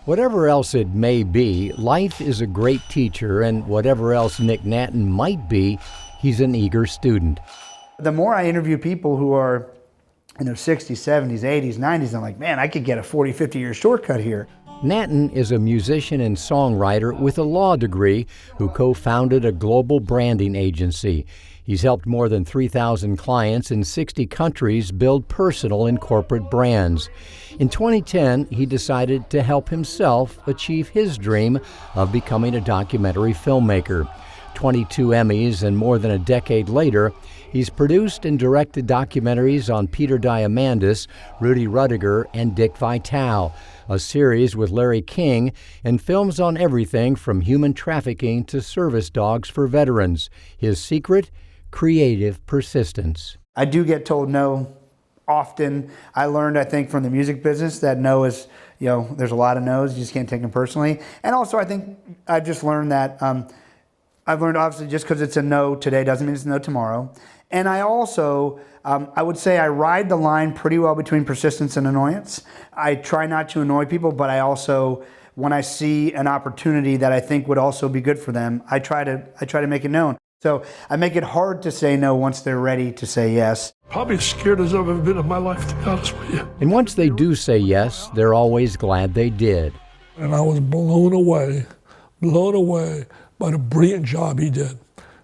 Whatever else it may be, life is a great teacher, and whatever else Nick Nanton might be, he's an eager student. The more I interview people who are in their 60s, 70s, 80s, 90s, I'm like, man, I could get a 40, 50-year shortcut here. Nanton is a musician and songwriter with a law degree who co-founded a global branding agency. He's helped more than 3,000 clients in 60 countries build personal and corporate brands. In 2010, he decided to help himself achieve his dream of becoming a documentary filmmaker. 22 Emmys and more than a decade later, he's produced and directed documentaries on Peter Diamandis, Rudy Rudiger, and Dick Vitale, a series with Larry King, and films on everything from human trafficking to service dogs for veterans. His secret? Creative persistence. I do get told no often. I learned, I think, from the music business that no is, there's a lot of no's. You just can't take them personally. And also, I think I've just learned that I've learned, obviously, just because it's a no today doesn't mean it's a no tomorrow. And I also, I would say I ride the line pretty well between persistence and annoyance. I try not to annoy people, but I also, when I see an opportunity that I think would also be good for them, I try to make it known. So I make it hard to say no once they're ready to say yes. Probably as scared as I've ever been in my life, to be honest with you. And once they do say yes, they're always glad they did. And I was blown away by the brilliant job he did.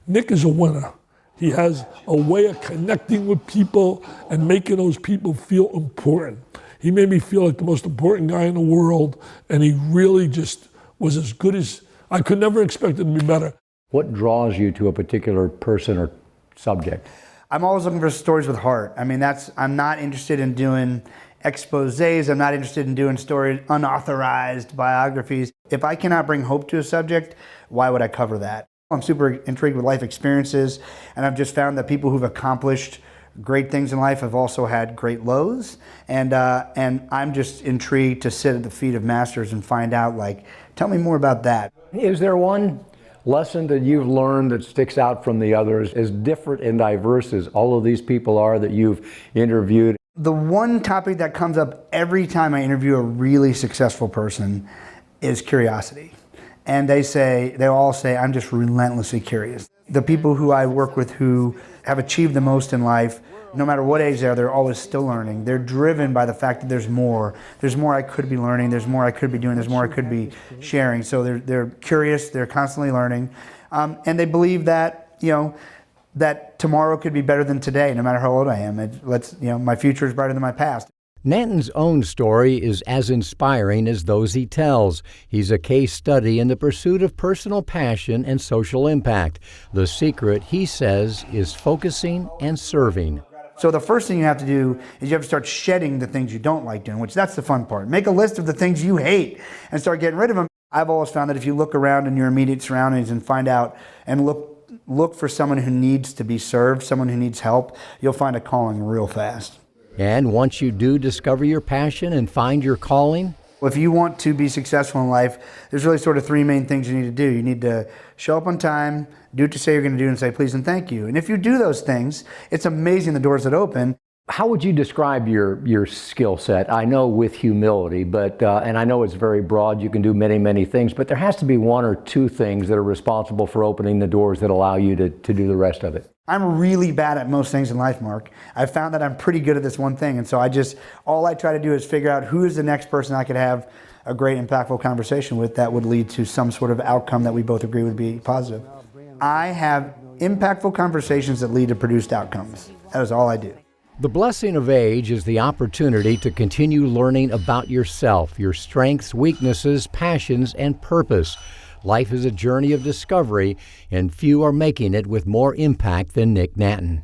Nick is a winner. He has a way of connecting with people and making those people feel important. He made me feel like the most important guy in the world, and he really just was as good as, I could never expect it to be better. What draws you to a particular person or subject? I'm always looking for stories with heart. I mean, I'm not interested in doing exposés. I'm not interested in doing stories, unauthorized biographies. If I cannot bring hope to a subject, why would I cover that? I'm super intrigued with life experiences, and I've just found that people who've accomplished great things in life have also had great lows, and I'm just intrigued to sit at the feet of masters and find out, tell me more about that. Is there one lesson that you've learned that sticks out from the others, as different and diverse as all of these people are that you've interviewed? The one topic that comes up every time I interview a really successful person is curiosity. And they all say, I'm just relentlessly curious. The people who I work with who have achieved the most in life, no matter what age they are, they're always still learning. They're driven by the fact that there's more. There's more I could be learning, there's more I could be doing, there's more I could be sharing. So they're curious, they're constantly learning. And they believe that, that tomorrow could be better than today, no matter how old I am. My future is brighter than my past. Nanton's own story is as inspiring as those he tells. He's a case study in the pursuit of personal passion and social impact. The secret, he says, is focusing and serving. So the first thing you have to do is you have to start shedding the things you don't like doing, which that's the fun part. Make a list of the things you hate and start getting rid of them. I've always found that if you look around in your immediate surroundings and find out and look for someone who needs to be served, someone who needs help, you'll find a calling real fast. And once you do discover your passion and find your calling? Well, if you want to be successful in life, there's really sort of three main things you need to do. You need to show up on time, do what you say you're going to do, and say please and thank you. And if you do those things, it's amazing the doors that open. How would you describe your skill set? I know with humility, but and I know it's very broad, you can do many, many things, but there has to be one or two things that are responsible for opening the doors that allow you to do the rest of it. I'm really bad at most things in life, Mark. I've found that I'm pretty good at this one thing, and so all I try to do is figure out who is the next person I could have a great, impactful conversation with that would lead to some sort of outcome that we both agree would be positive. I have impactful conversations that lead to produced outcomes. That is all I do. The blessing of age is the opportunity to continue learning about yourself, your strengths, weaknesses, passions, and purpose. Life is a journey of discovery, and few are making it with more impact than Nick Nanton.